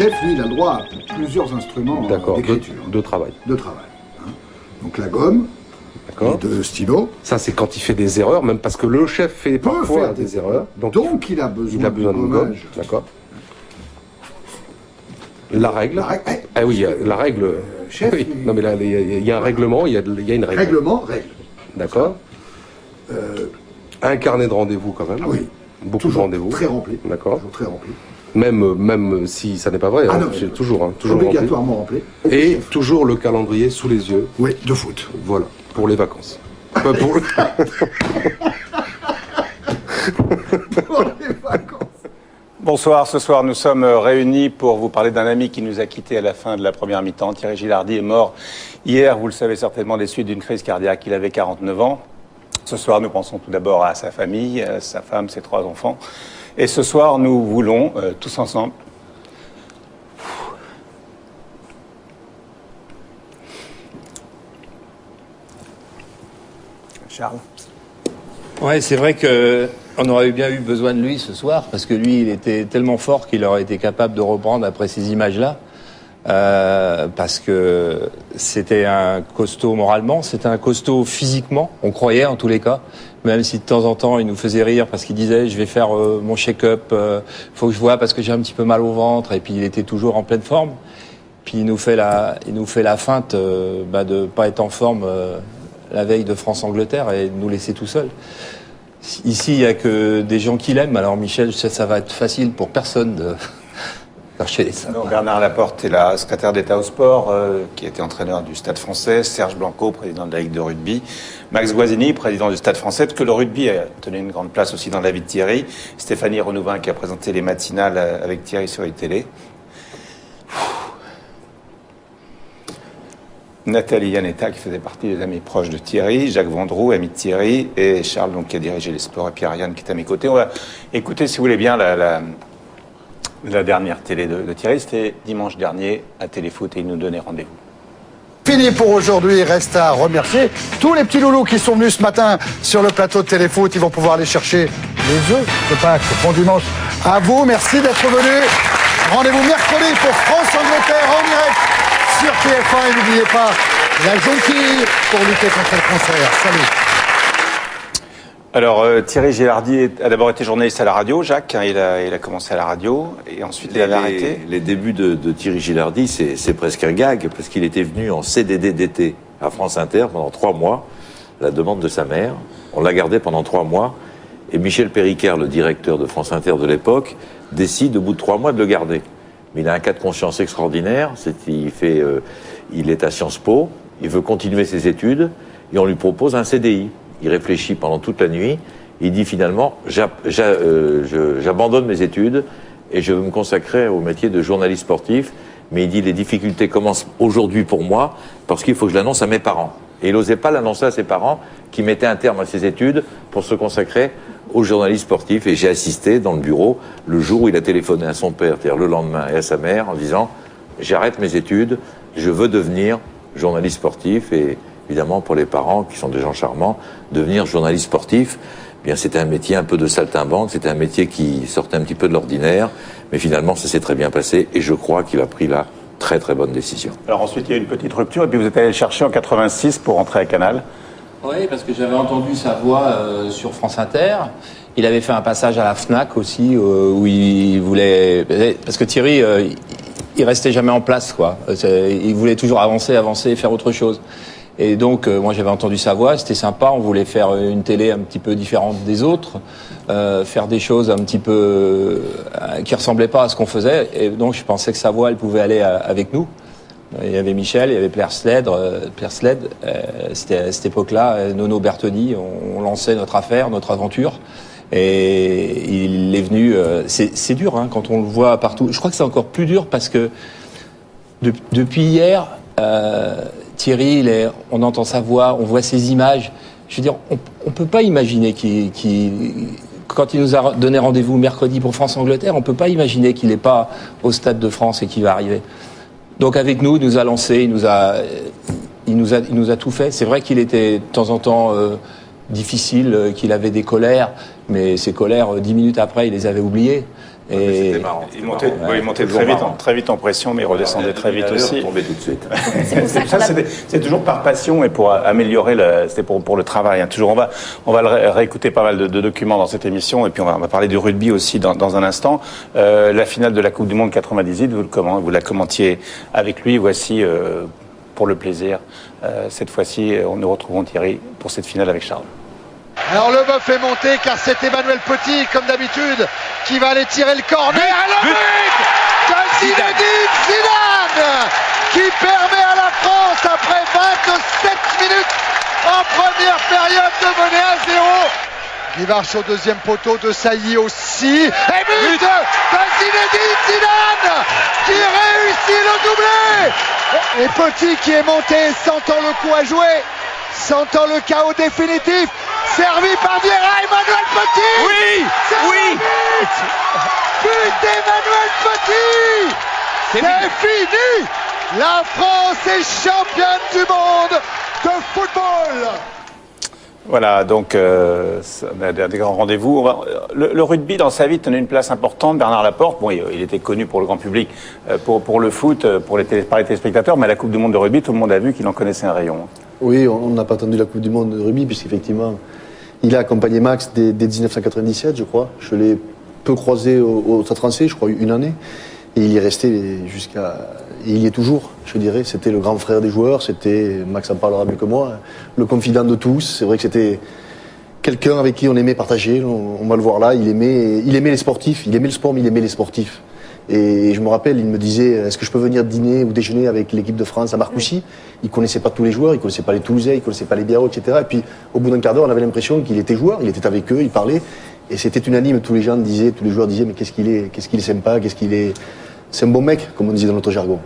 chef, lui, il a le droit à plusieurs instruments d'écriture. De travail. De travail. Hein. Donc la gomme, les deux stylos. Ça, c'est quand il fait des erreurs, même parce que le chef fait parfois des erreurs. Donc il a besoin de gomme. D'accord. La règle. Ah oui, la règle. Chef, oui. Non, mais là, il y a un règlement, il y a une règle. Règle. D'accord. Un carnet de rendez-vous quand même. Ah oui. Beaucoup de rendez-vous. Très rempli. D'accord. Toujours très rempli. Même si ça n'est pas vrai, c'est toujours obligatoirement rempli. Et toujours le calendrier sous les yeux. Oui, de foot. Voilà, pour les vacances. Pour les vacances. Bonsoir, ce soir nous sommes réunis pour vous parler d'un ami qui nous a quittés à la fin de la première mi-temps. Thierry Gilardi est mort hier, vous le savez certainement, des suites d'une crise cardiaque. Il avait 49 ans. Ce soir, nous pensons tout d'abord à sa famille, à sa femme, ses 3 enfants. Et ce soir, nous voulons, tous ensemble, Charles. Ouais, c'est vrai qu'on aurait bien eu besoin de lui ce soir, parce que lui, il était tellement fort qu'il aurait été capable de reprendre après ces images-là. Parce que c'était un costaud moralement, c'était un costaud physiquement, on croyait en tous les cas, même si de temps en temps il nous faisait rire parce qu'il disait je vais faire mon check-up, faut que je vois parce que j'ai un petit peu mal au ventre, et puis il était toujours en pleine forme. Puis il nous fait la feinte de pas être en forme la veille de France-Angleterre et de nous laisser tout seuls. Ici il y a que des gens qui l'aiment, alors Michel, ça va être facile pour personne de Donc Bernard Laporte est la secrétaire d'État au sport, qui était entraîneur du Stade français, Serge Blanco, président de la Ligue de rugby, Max Guazzini, président du Stade français, parce que le rugby a tenu une grande place aussi dans la vie de Thierry, Stéphanie Renouvin qui a présenté les matinales avec Thierry sur les télés, Nathalie Yanetta qui faisait partie des amis proches de Thierry, Jacques Vendroux, ami de Thierry, et Charles donc, qui a dirigé les sports, et Pierre Yann qui est à mes côtés. On va écouter, si vous voulez bien, la dernière télé de Thierry, c'était dimanche dernier à Téléfoot, et il nous donnait rendez-vous. Fini pour aujourd'hui, il reste à remercier tous les petits loulous qui sont venus ce matin sur le plateau de Téléfoot. Ils vont pouvoir aller chercher les œufs de Pâques bon dimanche. À vous, merci d'être venus. Rendez-vous mercredi pour France-Angleterre en direct sur TF1, et n'oubliez pas la jonquille pour lutter contre le cancer. Salut. Alors, Thierry Gilardi a d'abord été journaliste à la radio, Jacques, hein, il a commencé à la radio, et ensuite il avait arrêté. Les débuts de Thierry Gilardi, c'est presque un gag, parce qu'il était venu en CDD d'été à France Inter pendant 3 mois, à la demande de sa mère. On l'a gardé pendant 3 mois, et Michel Péricaire, le directeur de France Inter de l'époque, décide au bout de 3 mois de le garder. Mais il a un cas de conscience extraordinaire, il est à Sciences Po, il veut continuer ses études, et on lui propose un CDI. Il réfléchit pendant toute la nuit. Il dit finalement, j'abandonne mes études et je veux me consacrer au métier de journaliste sportif. Mais il dit, les difficultés commencent aujourd'hui pour moi parce qu'il faut que je l'annonce à mes parents. Et il n'osait pas l'annoncer à ses parents qui mettaient un terme à ses études pour se consacrer au journaliste sportif. Et j'ai assisté dans le bureau le jour où il a téléphoné à son père, c'est-à-dire le lendemain, et à sa mère en disant, j'arrête mes études, je veux devenir journaliste sportif. Et évidemment, pour les parents, qui sont des gens charmants, devenir journaliste sportif, eh bien, c'était un métier un peu de saltimbanque, c'était un métier qui sortait un petit peu de l'ordinaire, mais finalement, ça s'est très bien passé, et je crois qu'il a pris la très très bonne décision. Alors ensuite, il y a eu une petite rupture, et puis vous êtes allé le chercher en 86 pour rentrer à Canal. Oui, parce que j'avais entendu sa voix sur France Inter. Il avait fait un passage à la FNAC aussi, où il voulait... Parce que Thierry, il restait jamais en place, quoi. Il voulait toujours avancer, faire autre chose. Et donc, moi, j'avais entendu sa voix, c'était sympa. On voulait faire une télé un petit peu différente des autres, faire des choses un petit peu qui ressemblaient pas à ce qu'on faisait. Et donc, je pensais que sa voix, elle pouvait aller avec nous. Il y avait Michel, il y avait Pierre Sled. C'était à cette époque-là, Nono Bertoni. On lançait notre affaire, notre aventure. Et il est venu. C'est dur, hein, quand on le voit partout. Je crois que c'est encore plus dur parce que depuis hier. Thierry, on entend sa voix, on voit ses images. Je veux dire, on peut pas imaginer quand il nous a donné rendez-vous mercredi pour France-Angleterre, on peut pas imaginer qu'il n'est pas au Stade de France et qu'il va arriver. Donc avec nous, il nous a lancé, il nous a tout fait. C'est vrai qu'il était de temps en temps difficile, qu'il avait des colères, mais ces colères, 10 minutes après, il les avait oubliées. C'était marrant. Il montait très vite en pression, mais il redescendait très vite aussi. Tombait tout de suite. C'est toujours par passion et pour améliorer, c'était pour le travail. Hein. Toujours, on va réécouter pas mal de documents dans cette émission, et puis on va parler du rugby aussi dans un instant. La finale de la Coupe du Monde 98, vous la commentiez avec lui. Voici, pour le plaisir, cette fois-ci, nous retrouvons Thierry pour cette finale avec Charles. Alors le bœuf est monté car c'est Emmanuel Petit, comme d'habitude, qui va aller tirer le corner. Le but de Zinedine Zidane qui permet à la France, après 27 minutes en première période, de mener à 0. Il marche au deuxième poteau de Sailly aussi. Et but de Zinedine Zidane qui réussit le doublé. Et Petit qui est monté, sentant le coup à jouer, sentant le chaos définitif. Servi par Vieira, Emmanuel Petit. Oui. But d'Emmanuel Petit. C'est fini. La France est championne du monde de football. Voilà, donc on a des grands rendez-vous. Le rugby, dans sa vie, tenait une place importante. Bernard Laporte, bon, il était connu pour le grand public, pour le foot, par les téléspectateurs, mais à la Coupe du Monde de rugby, tout le monde a vu qu'il en connaissait un rayon. Oui, on n'a pas attendu la Coupe du Monde de rugby, puisqu'effectivement, il a accompagné Max dès 1997, je crois. Je l'ai peu croisé au Stade Français, je crois, une année. Et il y est resté jusqu'à... Et il y est toujours, je dirais. C'était le grand frère des joueurs, c'était, Max en parlera mieux que moi, le confident de tous. C'est vrai que c'était quelqu'un avec qui on aimait partager. On va le voir là, il aimait les sportifs. Il aimait le sport, mais il aimait les sportifs. Et je me rappelle, il me disait, est-ce que je peux venir dîner ou déjeuner avec l'équipe de France à Marcoussis? Il connaissait pas tous les joueurs, il connaissait pas les Toulousains, il connaissait pas les Biarros, etc. Et puis, au bout d'un quart d'heure, on avait l'impression qu'il était joueur, il était avec eux, il parlait. Et c'était unanime, tous les joueurs disaient, mais qu'est-ce qu'il est sympa, c'est un bon mec, comme on disait dans notre jargon.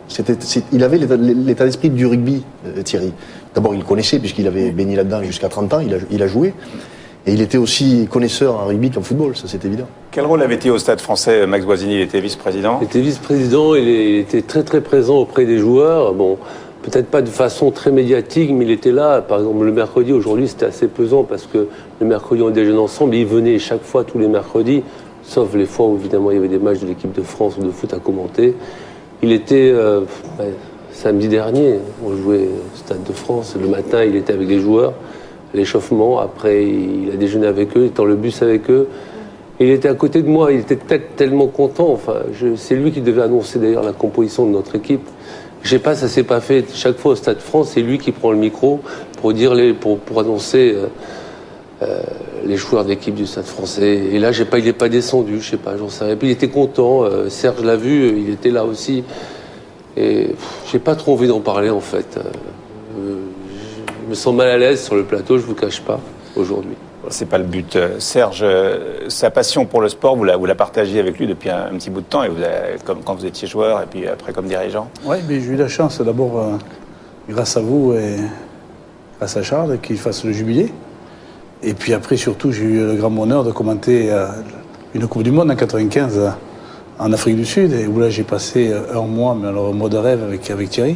Il avait l'état d'esprit du rugby, Thierry. D'abord, il le connaissait, puisqu'il avait baigné là-dedans jusqu'à 30 ans, il a joué. Et il était aussi connaisseur en rugby qu'en football, ça c'est évident. Quel rôle avait-il au Stade Français, Max Boisini? Il était vice-président. Il était vice-président, il était très très présent auprès des joueurs. Bon, peut-être pas de façon très médiatique, mais il était là. Par exemple, le mercredi, aujourd'hui, c'était assez pesant parce que le mercredi, on déjeunait ensemble. Et il venait chaque fois, tous les mercredis, sauf les fois où évidemment il y avait des matchs de l'équipe de France ou de foot à commenter. Il était samedi dernier, on jouait au Stade de France. Le matin, il était avec les joueurs. L'échauffement, après il a déjeuné avec eux, il était dans le bus avec eux, et il était à côté de moi, il était tellement content, enfin, c'est lui qui devait annoncer d'ailleurs la composition de notre équipe. Ça s'est pas fait, chaque fois au Stade de France, c'est lui qui prend le micro pour annoncer les joueurs d'équipe du Stade Français, et là il n'est pas descendu, je sais pas, j'en sais rien, puis il était content, Serge l'a vu, il était là aussi, et j'ai pas trop envie d'en parler en fait. Je me sens mal à l'aise sur le plateau, je vous cache pas, aujourd'hui. C'est pas le but. Serge, sa passion pour le sport, vous la partagez avec lui depuis un petit bout de temps, et comme quand vous étiez joueur, et puis après comme dirigeant. Oui, mais j'ai eu la chance d'abord, grâce à vous et grâce à Charles, qu'il fasse le jubilé. Et puis après, surtout, j'ai eu le grand bonheur de commenter une Coupe du Monde en 95 en Afrique du Sud, et où là j'ai passé un mois, mais alors un mois de rêve avec Thierry.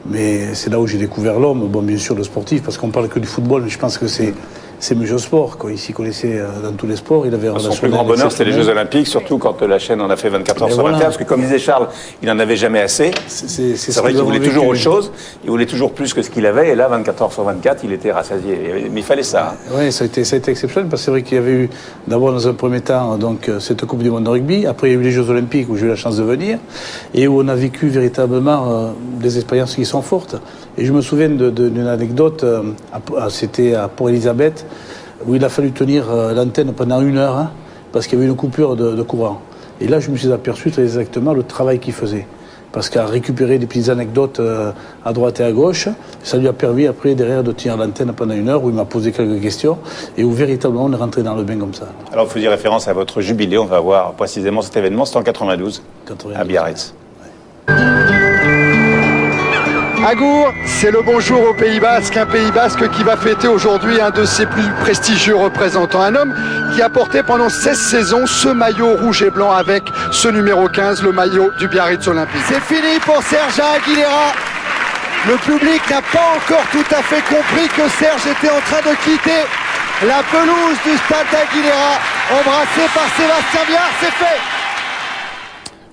Mais c'est là où j'ai découvert l'homme, bon bien sûr le sportif, parce qu'on parle que du football, mais je pense que c'est mieux au sport, quoi. Il s'y connaissait dans tous les sports, il avait un Son plus grand bonheur, c'était les Jeux Olympiques, surtout quand la chaîne en a fait 24 heures sur 24, parce que comme disait Charles, il n'en avait jamais assez. C'est vrai qu'il voulait toujours autre chose, il voulait toujours plus que ce qu'il avait, et là, 24 heures sur 24, il était rassasié. Mais il fallait ça. Oui, ça a été exceptionnel, parce que c'est vrai qu'il y avait eu, d'abord dans un premier temps, donc, cette Coupe du Monde de rugby, après il y a eu les Jeux Olympiques où j'ai eu la chance de venir, et où on a vécu véritablement des expériences qui sont fortes. Et je me souviens d'une anecdote, c'était à Port-Élisabeth, où il a fallu tenir l'antenne pendant 1 heure, hein, parce qu'il y avait une coupure de courant. Et là, je me suis aperçu très exactement le travail qu'il faisait. Parce qu'à récupérer des petites anecdotes à droite et à gauche, ça lui a permis après, derrière, de tenir l'antenne pendant 1 heure, où il m'a posé quelques questions, et où véritablement on est rentré dans le bain comme ça. Alors, vous faisiez référence à votre jubilé, on va voir précisément cet événement, c'était en 92, à Biarritz. Ouais. Agour, c'est le bonjour au Pays Basque, un Pays Basque qui va fêter aujourd'hui un de ses plus prestigieux représentants, un homme qui a porté pendant 16 saisons ce maillot rouge et blanc avec ce numéro 15, le maillot du Biarritz Olympique. C'est fini pour Serge Aguilera. Le public n'a pas encore tout à fait compris que Serge était en train de quitter la pelouse du stade d'Aguilera, embrassé par Sébastien Viard, c'est fait.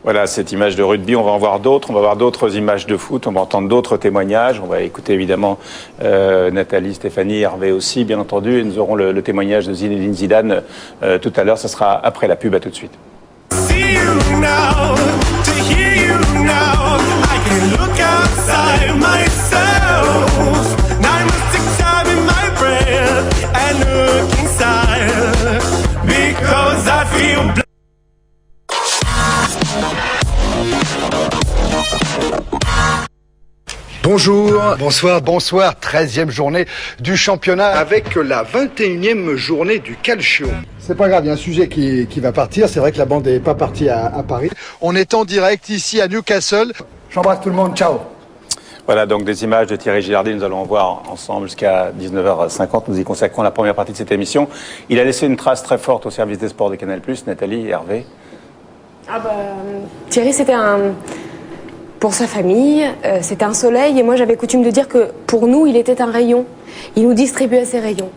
Voilà, cette image de rugby, on va en voir d'autres, on va voir d'autres images de foot, on va entendre d'autres témoignages, on va écouter évidemment Nathalie, Stéphanie, Hervé aussi, bien entendu, et nous aurons le témoignage de Zinedine Zidane tout à l'heure, ça sera après la pub, à tout de suite. Bonjour, bonsoir, 13e journée du championnat avec la 21e journée du Calcio. C'est pas grave, il y a un sujet qui va partir, c'est vrai que la bande n'est pas partie à Paris. On est en direct ici à Newcastle. J'embrasse tout le monde, ciao. Voilà donc des images de Thierry Gilardi, nous allons en voir ensemble jusqu'à 19h50, nous y consacrons la première partie de cette émission. Il a laissé une trace très forte au service des sports de Canal+, Nathalie, Hervé. Thierry, c'était pour sa famille, c'était un soleil, et moi j'avais coutume de dire que pour nous, il était un rayon. Il nous distribuait ses rayons.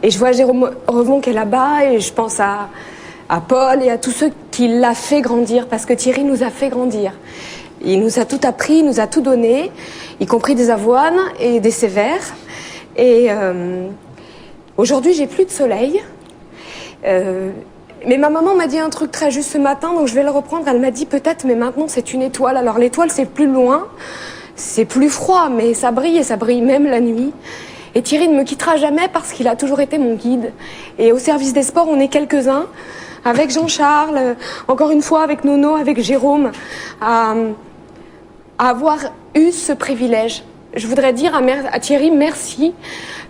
Et je vois Jérôme Revon qui est là-bas, et je pense à Paul et à tous ceux qui l'ont fait grandir, parce que Thierry nous a fait grandir. Il nous a tout appris, il nous a tout donné, y compris des avoines et des sévères. Et aujourd'hui, j'ai plus de soleil. Mais ma maman m'a dit un truc très juste ce matin, donc je vais le reprendre. Elle m'a dit peut-être, mais maintenant c'est une étoile. Alors l'étoile, c'est plus loin, c'est plus froid, mais ça brille, et ça brille même la nuit. Et Thierry ne me quittera jamais parce qu'il a toujours été mon guide. Et au service des sports, on est quelques-uns, avec Jean-Charles, encore une fois avec Nono, avec Jérôme, à avoir eu ce privilège. Je voudrais dire à Thierry merci,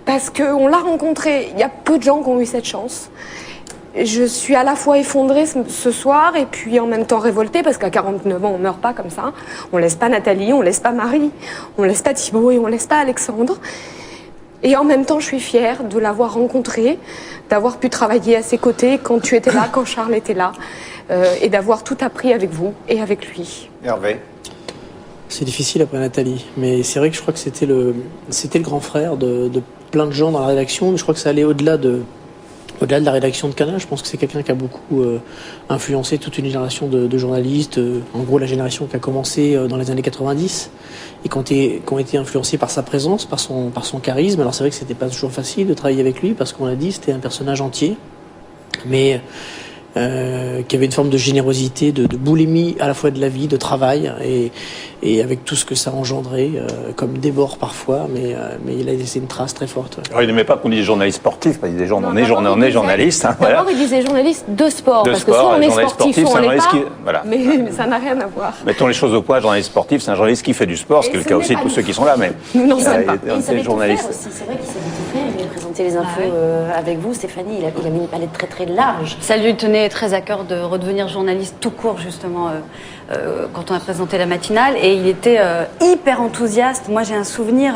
parce qu'on l'a rencontré. Il y a peu de gens qui ont eu cette chance. Je suis à la fois effondrée ce soir et puis en même temps révoltée, parce qu'à 49 ans, on meurt pas comme ça. On laisse pas Nathalie, on laisse pas Marie, on laisse pas Thibaut et on laisse pas Alexandre. Et en même temps, je suis fière de l'avoir rencontré, d'avoir pu travailler à ses côtés quand tu étais là, quand Charles était là, et d'avoir tout appris avec vous et avec lui. Hervé. C'est difficile après Nathalie, mais c'est vrai que je crois que c'était le grand frère de plein de gens dans la rédaction, mais je crois que ça allait au-delà de la rédaction de Canal. Je pense que c'est quelqu'un qui a beaucoup influencé toute une génération de journalistes, en gros la génération qui a commencé dans les années 90 et qui ont été influencés par sa présence, par son charisme. Alors c'est vrai que c'était pas toujours facile de travailler avec lui, parce qu'on l'a dit, c'était un personnage entier, mais qui avait une forme de générosité, de boulimie à la fois de la vie, de travail, et avec tout ce que ça engendrait, comme débord parfois, mais il a laissé une trace très forte. Ouais. Alors, il n'aimait pas qu'on dise journaliste sportif, parce qu'il disait on est journaliste. Hein, d'abord, il disait journaliste de sport, parce que soit on est sportif, soit on l'est pas, voilà. mais ça n'a rien à voir. Mettons les choses au point, journaliste sportif, c'est un journaliste qui fait du sport, ce qui est le cas aussi de tous ceux qui sont là, mais nous n'en sommes pas. Il savait tout faire aussi, c'est vrai qu'il savait tout faire, il a présenté les infos avec vous, Stéphanie, il a mis une palette très très large. Ça lui tenait très à cœur de redevenir journaliste tout court, justement, quand on a présenté la matinale, et il était hyper enthousiaste. Moi j'ai un souvenir,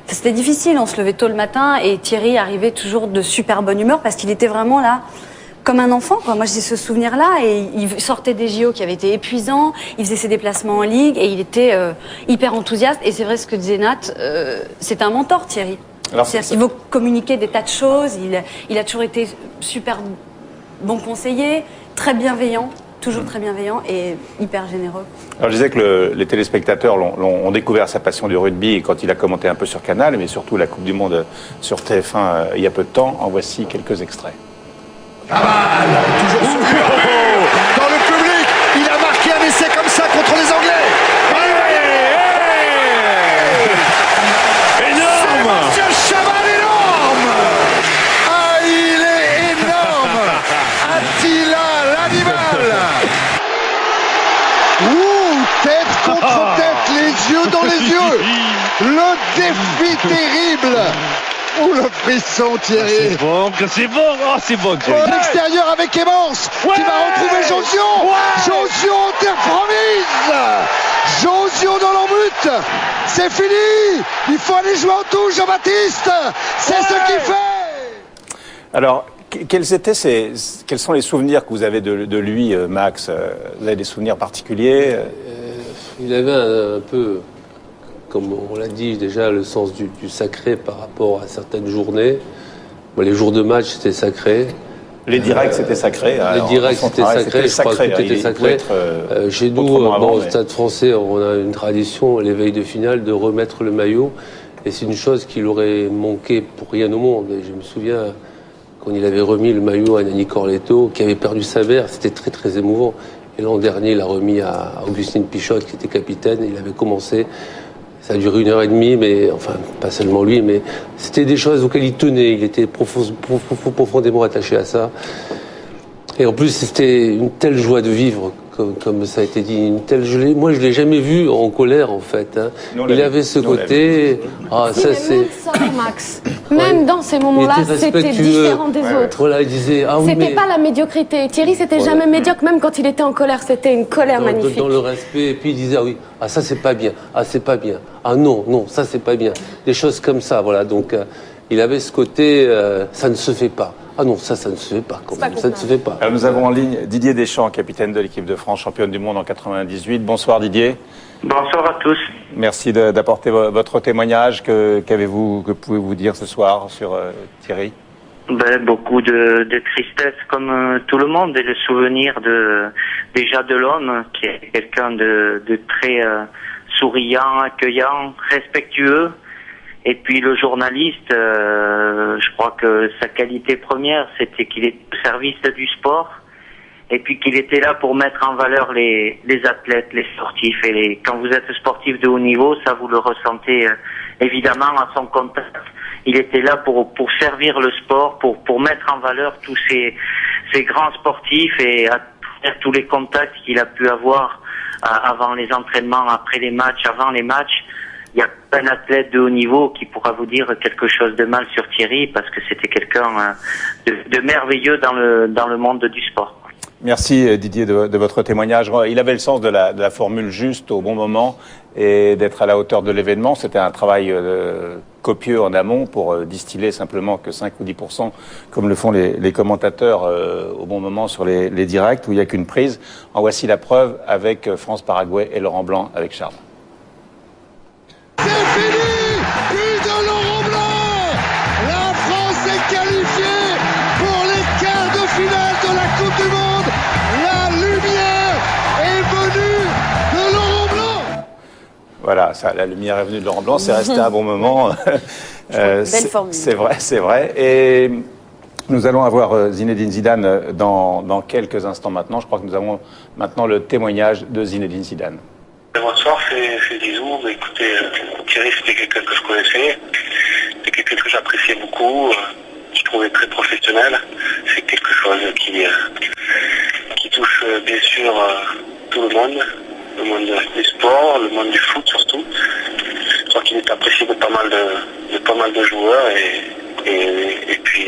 c'était difficile, on se levait tôt le matin et Thierry arrivait toujours de super bonne humeur parce qu'il était vraiment là comme un enfant, quoi. Moi j'ai ce souvenir là, et il sortait des JO qui avaient été épuisants, il faisait ses déplacements en ligue et il était hyper enthousiaste. Et c'est vrai ce que disait Nat, c'est un mentor, Thierry. C'est-à-dire qu'il veut communiquer des tas de choses, il a toujours été super bon conseiller, très bienveillant, toujours très bienveillant et hyper généreux. Alors je disais que les téléspectateurs ont découvert sa passion du rugby quand il a commenté un peu sur Canal, mais surtout la Coupe du Monde sur TF1 il y a peu de temps. En voici quelques extraits. Toujours dans le public, il a marqué un essai comme ça contre les Anglais. Énorme! Sébastien Chabal, énorme! Ah, il est énorme! Attila, l'animal! Ouh, tête contre tête, les yeux dans les yeux! Le défi terrible! Ouh, le frisson, Thierry! C'est bon, Thierry! À l'extérieur avec Clémence, qui va retrouver Josio! Josio en terre promise! Josio dans l'embut! C'est fini! Il faut aller jouer en touche, Jean-Baptiste! C'est ce qu'il fait! Alors, quels sont les souvenirs que vous avez de lui, Max? Vous avez des souvenirs particuliers? Il avait un peu, comme on l'a dit déjà, le sens du sacré par rapport à certaines journées. Bon, les jours de match, c'était sacré. Les directs, c'était sacré. Les directs, c'était sacré. Je crois que tout était sacré. Chez nous, au Stade français, on a une tradition, les veilles de finale, de remettre le maillot. Et c'est une chose qu'il aurait manqué pour rien au monde. Et je me souviens, quand il avait remis le maillot à Nanni Corletto, qui avait perdu sa mère, c'était très très émouvant. Et l'an dernier, il l'a remis à Augustine Pichotte, qui était capitaine. Il avait commencé. Ça a duré 1h30, mais enfin, pas seulement lui, mais c'était des choses auxquelles il tenait. Il était profondément attaché à ça. Et en plus, c'était une telle joie de vivre, comme ça a été dit. Moi, je l'ai jamais vu en colère, en fait. Hein. Il avait ce côté. Ah, ça, c'est. Même ça, Max. Même dans ces moments-là, c'était différent des autres. Voilà, il disait. Ah, oui, c'était pas la médiocrité. Thierry, c'était jamais médiocre, même quand il était en colère. C'était une colère magnifique. Dans le respect. Et puis il disait, ah oui, ah ça c'est pas bien. Ah c'est pas bien. Ah non, ça c'est pas bien. Des choses comme ça, voilà. Donc il avait ce côté, ça ne se fait pas. Ah non, ça ne se fait pas. Ça ne se fait pas. Alors nous avons en ligne Didier Deschamps, capitaine de l'équipe de France, championne du monde en 98. Bonsoir Didier. Bonsoir à tous. Merci d'apporter votre témoignage. Que pouvez-vous dire ce soir sur Thierry? Beaucoup de tristesse comme tout le monde, et le souvenir déjà de l'homme qui est quelqu'un de très souriant, accueillant, respectueux. Et puis le journaliste, je crois que sa qualité première, c'était qu'il est au service du sport, et puis qu'il était là pour mettre en valeur les athlètes, les sportifs. Et quand vous êtes sportif de haut niveau, ça vous le ressentez évidemment à son contact. Il était là pour servir le sport, pour mettre en valeur tous ces grands sportifs, et à travers tous les contacts qu'il a pu avoir avant les entraînements, après les matchs, avant les matchs. Il y a un athlète de haut niveau qui pourra vous dire quelque chose de mal sur Thierry, parce que c'était quelqu'un de merveilleux dans le monde du sport. Merci Didier de votre témoignage. Il avait le sens de la formule juste au bon moment et d'être à la hauteur de l'événement. C'était un travail copieux en amont pour distiller simplement que 5 ou 10%, comme le font les commentateurs au bon moment sur les directs, où il n'y a qu'une prise. En voici la preuve avec France-Paraguay et Laurent Blanc avec Charles. C'est fini! Plus de Laurent Blanc! La France est qualifiée pour les quarts de finale de la Coupe du Monde! La lumière est venue de Laurent Blanc! Voilà, la lumière est venue de Laurent Blanc, c'est resté un bon moment. Belle formule. C'est vrai. Et nous allons avoir Zinedine Zidane dans quelques instants maintenant. Je crois que nous avons maintenant le témoignage de Zinedine Zidane. Bonsoir, c'est Zizou. Écoutez, Thierry, c'était quelqu'un que je connaissais. C'est quelqu'un que j'appréciais beaucoup. Je trouvais très professionnel. C'est quelque chose qui touche bien sûr tout le monde du sport, le monde du foot surtout. Je crois qu'il est apprécié de pas mal de joueurs, et puis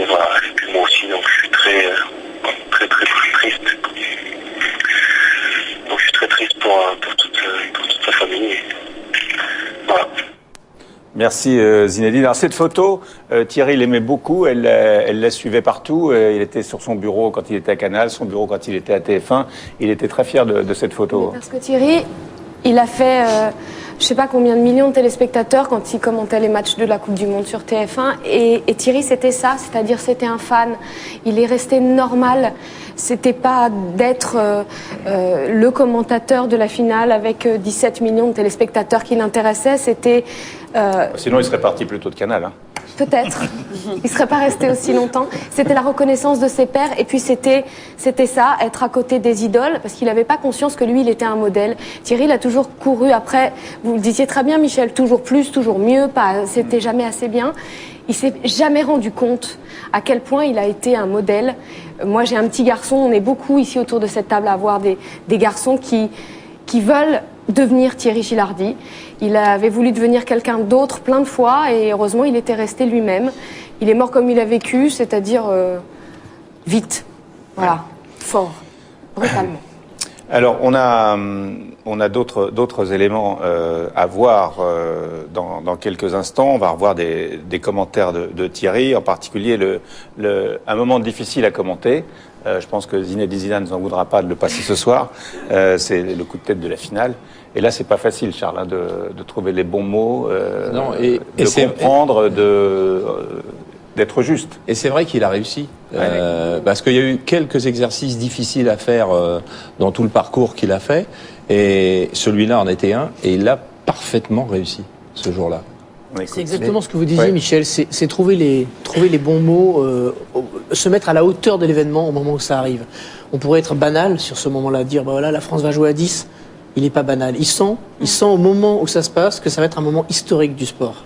voilà. Et puis moi aussi, donc je suis très triste. Donc je suis très triste pour toute sa famille. Voilà. Merci Zinedine. Alors cette photo, Thierry l'aimait beaucoup, elle la suivait partout. Il était sur son bureau quand il était à Canal, son bureau quand il était à TF1. Il était très fier de cette photo. Parce que Thierry, il a fait je sais pas combien de millions de téléspectateurs quand il commentait les matchs de la Coupe du Monde sur TF1. Et Thierry, c'était ça, c'est-à-dire c'était un fan. Il est resté normal. C'était pas d'être le commentateur de la finale avec 17 millions de téléspectateurs qui l'intéressaient. C'était. Sinon, il serait parti plutôt de Canal. Hein. Peut-être. Il serait pas resté aussi longtemps. C'était la reconnaissance de ses pairs, et puis c'était ça, être à côté des idoles, parce qu'il n'avait pas conscience que lui, il était un modèle. Thierry, il a toujours couru après. Vous le disiez très bien, Michel, toujours plus, toujours mieux. Pas, c'était jamais assez bien. Il s'est jamais rendu compte à quel point il a été un modèle. Moi, j'ai un petit garçon. On est beaucoup ici autour de cette table à avoir des garçons qui veulent devenir Thierry Gilardi. Il avait voulu devenir quelqu'un d'autre plein de fois, et heureusement, il était resté lui-même. Il est mort comme il a vécu, c'est-à-dire vite. Voilà, fort, brutalement. Alors, on a d'autres éléments à voir dans quelques instants. On va revoir des commentaires de Thierry, en particulier un moment difficile à commenter. Je pense que Zinedine Zidane ne s'en voudra pas de le passer ce soir. C'est le coup de tête de la finale. Et là, c'est pas facile, Charles, hein, de trouver les bons mots, de comprendre, d'être juste. Et c'est vrai qu'il a réussi. Parce qu'il y a eu quelques exercices difficiles à faire dans tout le parcours qu'il a fait. Et celui-là en était un. Et il l'a parfaitement réussi, ce jour-là. C'est exactement ce que vous disiez, Michel. C'est trouver les bons mots, se mettre à la hauteur de l'événement au moment où ça arrive. On pourrait être banal sur ce moment-là, dire bah voilà, la France va jouer à 10. Il n'est pas banal. Il sent au moment où ça se passe que ça va être un moment historique du sport.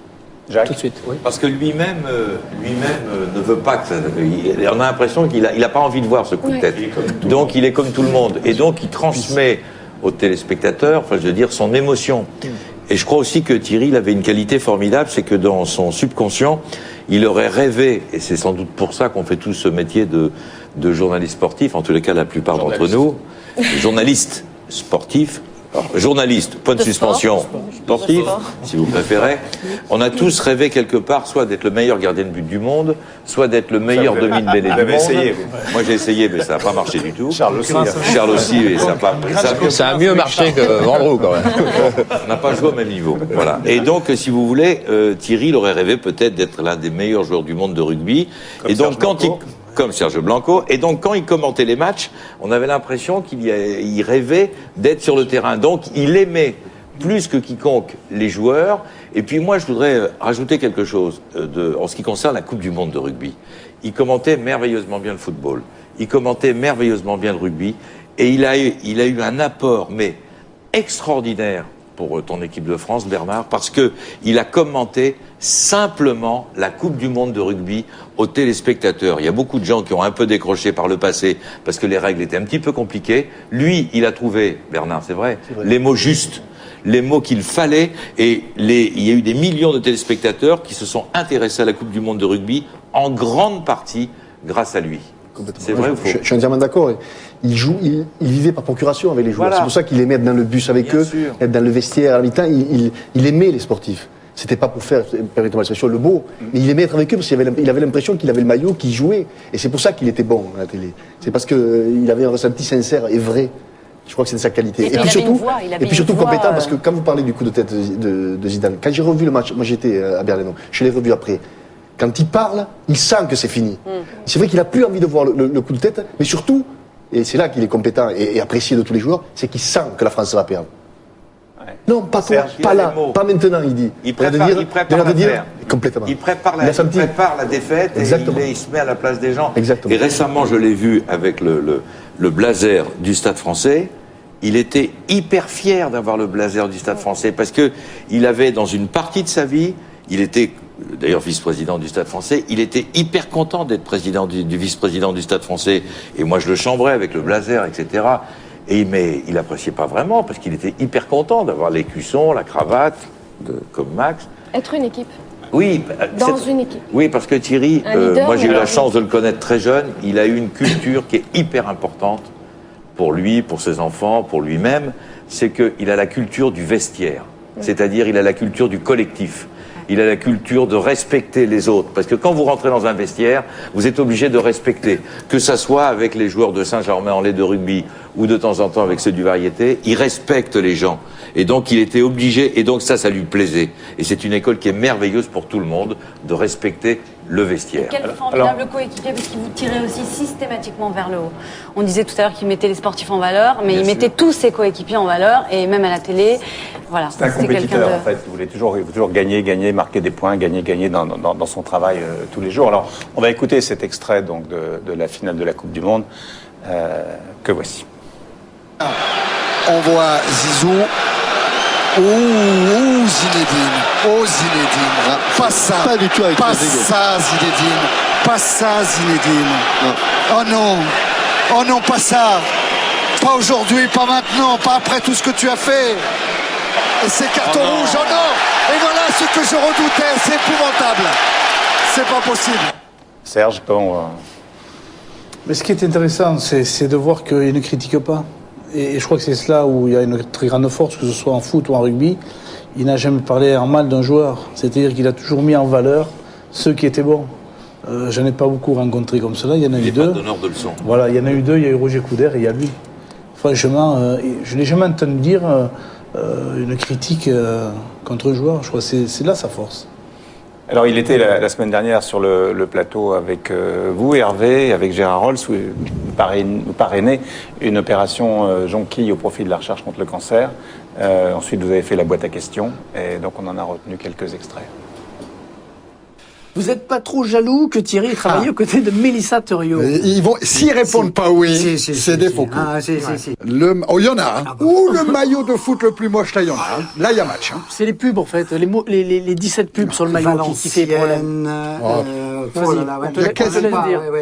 Jacques. Tout de suite. Oui. Parce que lui-même ne veut pas que ça. On a l'impression qu'il n'a pas envie de voir ce coup de tête. Donc il est comme tout le monde. Et donc il transmet aux téléspectateurs, enfin je veux dire, son émotion. Et je crois aussi que Thierry, il avait une qualité formidable, c'est que dans son subconscient, il aurait rêvé, et c'est sans doute pour ça qu'on fait tous ce métier de journaliste sportif, en tous les cas la plupart d'entre nous, journalistes sportifs, journaliste, point de suspension, sportif, si vous préférez. On a tous rêvé quelque part, soit d'être le meilleur gardien de but du monde, soit d'être le meilleur demi-mêlée du monde. Essayé, moi j'ai essayé, mais ça n'a pas marché du tout. Charles aussi. Charles aussi, et ça a mieux marché que Vendroux quand même. On n'a pas joué au même niveau. Voilà. Et donc, si vous voulez, Thierry, il aurait rêvé peut-être d'être l'un des meilleurs joueurs du monde de rugby. Et donc, comme Serge Blanco. Et donc, quand il commentait les matchs, on avait l'impression qu'il rêvait d'être sur le terrain. Donc, il aimait plus que quiconque les joueurs. Et puis, moi, je voudrais rajouter quelque chose en ce qui concerne la Coupe du Monde de rugby. Il commentait merveilleusement bien le football. Il commentait merveilleusement bien le rugby. Et il a eu un apport, mais extraordinaire pour ton équipe de France, Bernard, parce que il a commenté simplement la Coupe du Monde de rugby aux téléspectateurs. Il y a beaucoup de gens qui ont un peu décroché par le passé parce que les règles étaient un petit peu compliquées. Lui, il a trouvé, Bernard, c'est vrai, les mots justes, les mots qu'il fallait, et il y a eu des millions de téléspectateurs qui se sont intéressés à la Coupe du Monde de rugby en grande partie grâce à lui. C'est vrai ou faux ? Je suis entièrement d'accord. Il vivait par procuration avec les joueurs. Voilà. C'est pour ça qu'il aimait être dans le bus avec eux, être dans le vestiaire à la mi-temps. Il aimait les sportifs. C'était pas pour faire, permettez-moi l'expression, le beau, mais il aimait être avec eux parce qu'il avait l'impression qu'il avait le maillot, qu'il jouait. Et c'est pour ça qu'il était bon à la télé. C'est parce qu'il avait un ressenti sincère et vrai. Je crois que c'est sa qualité. Et puis surtout compétent, parce que quand vous parlez du coup de tête de Zidane, quand j'ai revu le match, moi j'étais à Berlin, je l'ai revu après. Quand il parle, il sent que c'est fini. C'est vrai qu'il a plus envie de voir le coup de tête, mais surtout, et c'est là qu'il est compétent et apprécié de tous les joueurs, c'est qu'il sent que la France va perdre. Ouais. Non, pas toi, pas là, pas maintenant, il dit. Il prépare l'affaire. Complètement. Il prépare la défaite. Exactement. Et il se met à la place des gens. Exactement. Et récemment, je l'ai vu avec le blazer du Stade français. Il était hyper fier d'avoir le blazer du Stade français parce que il avait, dans une partie de sa vie, il était d'ailleurs vice-président du Stade français, il était hyper content d'être président du vice-président du Stade français. Et moi, je le chambrais avec le blazer, etc. Mais il appréciait pas vraiment parce qu'il était hyper content d'avoir l'écusson, la cravate, comme Max. Être une équipe. Oui. Dans une équipe. Oui, parce que Thierry, moi j'ai eu la chance de le connaître très jeune, il a eu une culture qui est hyper importante pour lui, pour ses enfants, pour lui-même, c'est qu'il a la culture du vestiaire. C'est-à-dire, il a la culture du collectif. Il a la culture de respecter les autres. Parce que quand vous rentrez dans un vestiaire, vous êtes obligé de respecter. Que ça soit avec les joueurs de Saint-Germain-en-Laye de rugby ou de temps en temps avec ceux du Variété, il respecte les gens. Et donc, il était obligé, et donc ça lui plaisait. Et c'est une école qui est merveilleuse pour tout le monde, de respecter le vestiaire. Quel formidable coéquipier, parce qu'il vous tirait aussi systématiquement vers le haut. On disait tout à l'heure qu'il mettait les sportifs en valeur, mais il mettait tous ses coéquipiers en valeur, et même à la télé. Voilà. C'est un compétiteur, en fait. Il voulait toujours gagner, marquer des points, gagner dans son travail tous les jours. Alors, on va écouter cet extrait donc, de la finale de la Coupe du Monde que voici. On voit Zizou. Zinedine. Zinedine. Pas ça. Pas du tout avec ça, Zinedine. Pas ça, Zinedine. Non. Oh non. Oh non, pas ça. Pas aujourd'hui, pas maintenant, pas après tout ce que tu as fait. Et c'est carton rouge, oh non. Et voilà ce que je redoutais, c'est épouvantable. C'est pas possible. Serge, comment... Mais ce qui est intéressant, c'est de voir qu'il ne critique pas. Et je crois que c'est cela où il y a une très grande force, que ce soit en foot ou en rugby. Il n'a jamais parlé en mal d'un joueur. C'est-à-dire qu'il a toujours mis en valeur ceux qui étaient bons. Je n'en ai pas beaucoup rencontré comme cela. Il y en a eu deux. Il n'est pas donneur de leçons. Voilà, il y en a eu deux. Il y a eu Roger Coudert et il y a lui. Franchement, je n'ai jamais entendu dire une critique contre un joueur. Je crois que c'est là sa force. Alors, il était la semaine dernière sur le plateau avec vous, Hervé, avec Gérard Rolls, où vous parrainez une opération jonquille au profit de la recherche contre le cancer. Ensuite, vous avez fait la boîte à questions, et donc on en a retenu quelques extraits. Vous n'êtes pas trop jaloux que Thierry ait travaillé aux côtés de Mélissa Thuriot? S'ils répondent pas oui, c'est des faux coups. Il y en a. Ou le maillot de foot le plus moche, là, il y en a. Là, il y a match. C'est les pubs, en fait. Les 17 pubs sur le maillot qui fait problème.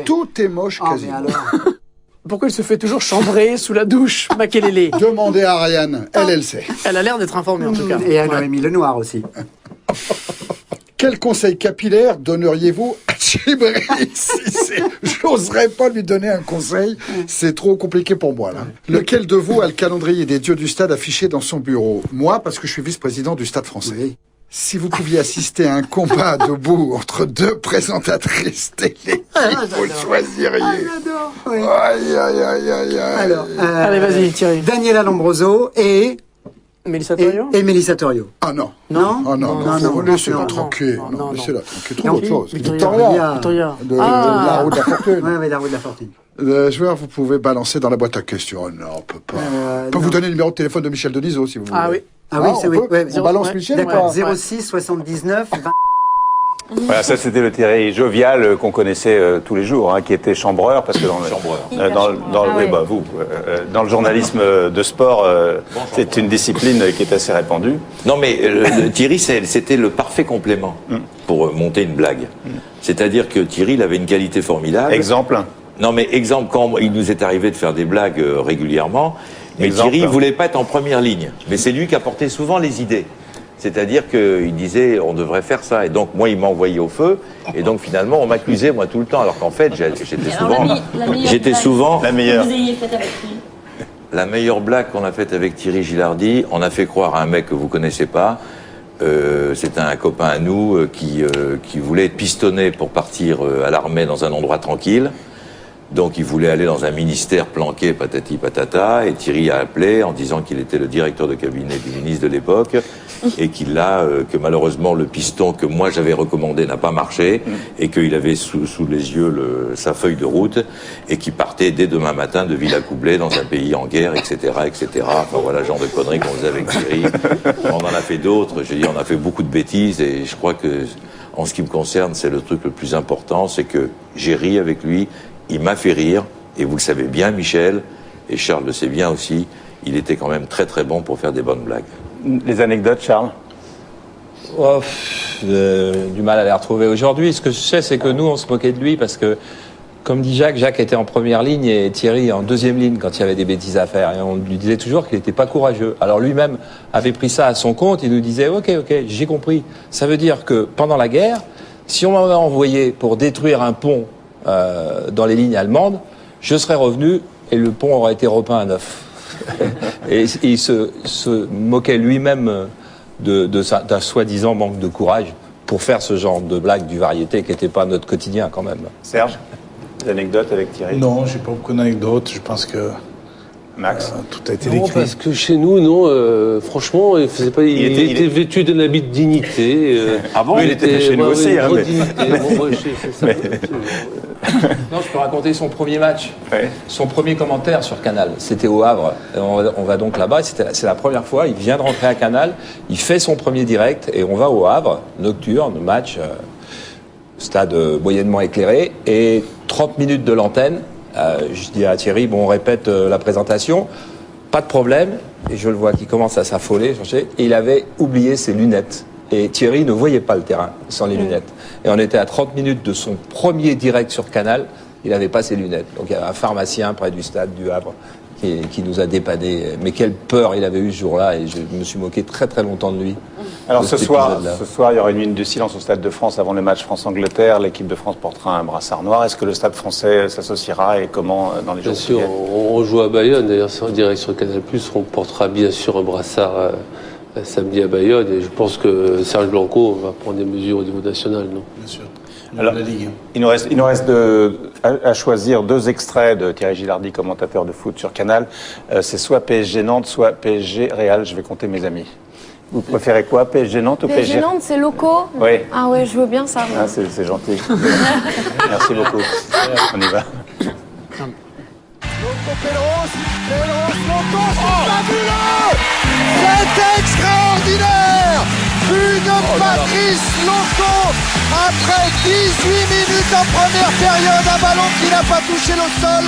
Tout est moche, quasiment. Pourquoi il se fait toujours chambrer sous la douche, Makelele? Demandez à Ariane, elle sait. Elle a l'air d'être informée, en tout cas. Et à Noémie Lenoir aussi. Quel conseil capillaire donneriez-vous à Chibri? J'oserais pas lui donner un conseil, c'est trop compliqué pour moi, là. Lequel de vous a le calendrier des dieux du stade affiché dans son bureau? Moi, parce que je suis vice-président du Stade français. Oui. Si vous pouviez assister à un combat debout entre deux présentatrices télé, vous le choisiriez. Oui. Aïe, aïe, aïe, aïe, aïe. Alors, allez, vas-y, Thierry. Daniela Lombroso et Mélissa Thuriot. Et Mélissa Thuriot. Ah non. Non. Ah non, laissez-la tranquille. Non, laissez-la tranquille. Trouve autre chose. Victoria. De la roue de la fortune. Oui, la roue de la fortune. Joueur, vous pouvez balancer dans la boîte à questions. Non, on peut pas. On peut vous donner le numéro de téléphone de Michel Denisot, si vous voulez. Ah oui. Ah oui, c'est oui. On balance Michel ou pas? 06 79 20. Voilà, ça c'était le Thierry jovial qu'on connaissait tous les jours, qui était chambreur, parce que dans le journalisme de sport, c'est une discipline qui est assez répandue. Non mais Thierry, c'était le parfait complément pour monter une blague. C'est-à-dire que Thierry, il avait une qualité formidable. Exemple. Non mais exemple, quand il nous est arrivé de faire des blagues régulièrement, mais Thierry ne voulait pas être en première ligne. Mais c'est lui qui apportait souvent les idées. C'est-à-dire qu'il disait, on devrait faire ça. Et donc, moi, il m'envoyait au feu. Et donc, finalement, on m'accusait, moi, tout le temps. Alors qu'en fait, j'étais souvent la meilleure. Que vous ayez faite avec lui. La meilleure blague qu'on a faite avec Thierry Gilardi, on a fait croire à un mec que vous connaissez pas. C'était un copain à nous qui voulait être pistonné pour partir à l'armée dans un endroit tranquille. Donc il voulait aller dans un ministère planqué, patati patata, et Thierry a appelé en disant qu'il était le directeur de cabinet du ministre de l'époque, et que malheureusement le piston que moi j'avais recommandé n'a pas marché, et qu'il avait sous les yeux sa feuille de route, et qu'il partait dès demain matin de Villacoublay dans un pays en guerre, etc., etc. Enfin voilà, genre de conneries qu'on faisait avec Thierry. On en a fait d'autres, j'ai dit on a fait beaucoup de bêtises, et je crois que, en ce qui me concerne, c'est le truc le plus important, c'est que j'ai ri avec lui. Il m'a fait rire, et vous le savez bien, Michel, et Charles le sait bien aussi, il était quand même très très bon pour faire des bonnes blagues. Les anecdotes, Charles? Du mal à les retrouver aujourd'hui. Ce que je sais, c'est que nous, on se moquait de lui parce que, comme dit Jacques était en première ligne et Thierry en deuxième ligne quand il y avait des bêtises à faire. Et on lui disait toujours qu'il n'était pas courageux. Alors lui-même avait pris ça à son compte, il nous disait « Ok, j'ai compris. Ça veut dire que pendant la guerre, si on m'avait envoyé pour détruire un pont dans les lignes allemandes, je serais revenu et le pont aurait été repeint à neuf. » Et il se moquait lui-même d'un soi-disant manque de courage pour faire ce genre de blague du variété qui n'était pas notre quotidien quand même. Serge, des anecdotes avec Thierry? Non, j'ai pas beaucoup d'anecdotes. Je pense que Max, tout a été décrit. Non, parce que chez nous, non, franchement, il faisait pas. Il était vêtu d'un habit de dignité. Ah bon, il était chez nous aussi. Non, je peux raconter son premier match, son premier commentaire sur Canal. C'était au Havre. On va donc là-bas. C'est la première fois. Il vient de rentrer à Canal. Il fait son premier direct et on va au Havre, nocturne, match, stade moyennement éclairé et 30 minutes de l'antenne. Je dis à Thierry, on répète la présentation. Pas de problème. Et je le vois qui commence à s'affoler. Et il avait oublié ses lunettes. Et Thierry ne voyait pas le terrain sans les lunettes. Et on était à 30 minutes de son premier direct sur Canal, il n'avait pas ses lunettes. Donc il y avait un pharmacien près du stade du Havre qui nous a dépanné. Mais quelle peur il avait eu ce jour-là, et je me suis moqué très très longtemps de lui. Alors ce soir, il y aura une minute de silence au Stade de France avant le match France-Angleterre. L'équipe de France portera un brassard noir. Est-ce que le Stade français s'associera et comment dans les jours qui viennent? Bien sûr, on joue à Bayonne, d'ailleurs c'est en direct sur Canal+, on portera bien sûr un brassard samedi à Bayonne, et je pense que Serge Blanco va prendre des mesures au niveau national, non? Bien sûr. Alors, la Ligue. il nous reste à choisir 2 extraits de Thierry Gilardi, commentateur de foot sur Canal. C'est soit PSG Nantes, soit PSG Real. Je vais compter mes amis. Vous préférez quoi, PSG Nantes ou PSG Nantes, c'est locaux? Oui. Ah ouais, je veux bien ça. Ah, c'est gentil. Merci beaucoup. On y va. C'est extraordinaire! But de Patrice Loco après 18 minutes en première période, un ballon qui n'a pas touché le sol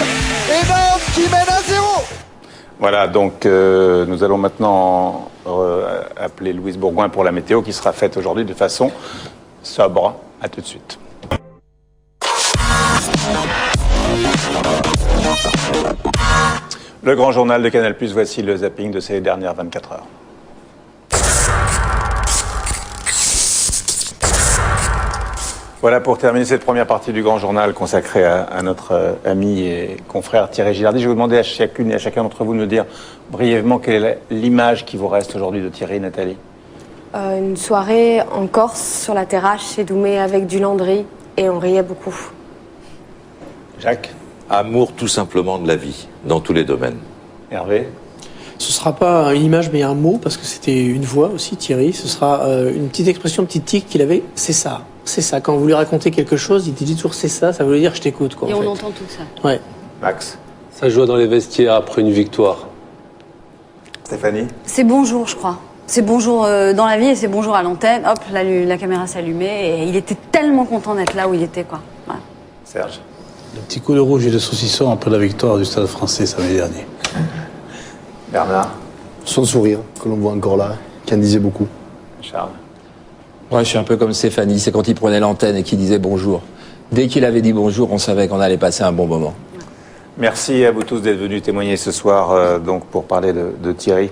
et Nantes qui mène à 0. Voilà, donc nous allons maintenant appeler Louise Bourgoin pour la météo qui sera faite aujourd'hui de façon sobre. À tout de suite. Le grand journal de Canal+, voici le zapping de ces dernières 24 heures. Voilà pour terminer cette première partie du grand journal consacrée à notre ami et confrère Thierry Gilardi. Je vais vous demander à chacune et à chacun d'entre vous de nous dire brièvement quelle est l'image qui vous reste aujourd'hui de Thierry, Nathalie. Une soirée en Corse, sur la terrasse chez Doumé avec du Landry, et on riait beaucoup. Jacques. Amour tout simplement de la vie, dans tous les domaines. Hervé. Ce sera pas une image, mais un mot, parce que c'était une voix aussi, Thierry. Ce sera une petite expression, un petit tic qu'il avait, c'est ça. C'est ça. Quand vous lui racontez quelque chose, il te dit toujours c'est ça, ça veut dire je t'écoute, quoi. Et en on fait. entend tout ça. Ouais. Max. Ça joue dans les vestiaires après une victoire. Stéphanie. C'est bonjour, je crois. C'est bonjour dans la vie et c'est bonjour à l'antenne. Hop, la caméra s'allumait et il était tellement content d'être là où il était, quoi. Voilà. Serge. Le petit coup de rouge et de saucisson après la victoire du Stade français samedi dernier. Bernard. Son sourire, que l'on voit encore là, qui en disait beaucoup. Charles. Ouais, je suis un peu comme Stéphanie, c'est quand il prenait l'antenne et qu'il disait bonjour. Dès qu'il avait dit bonjour, on savait qu'on allait passer un bon moment. Merci à vous tous d'être venus témoigner ce soir donc pour parler de Thierry.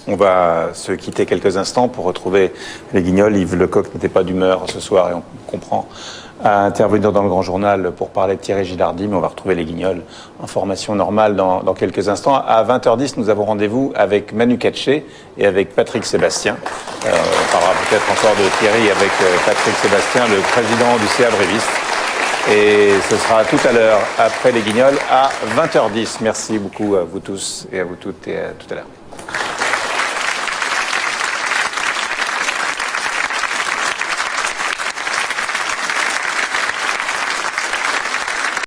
On va se quitter quelques instants pour retrouver les Guignols. Yves Lecoq n'était pas d'humeur ce soir et on comprend à intervenir dans le grand journal pour parler de Thierry Gilardi, mais on va retrouver les Guignols en formation normale dans quelques instants. À 20h10, nous avons rendez-vous avec Manu Katché et avec Patrick Sébastien. On parlera peut-être encore de Thierry avec Patrick Sébastien, le président du CA Bréviste. Et ce sera tout à l'heure, après les Guignols, à 20h10. Merci beaucoup à vous tous et à vous toutes et à tout à l'heure.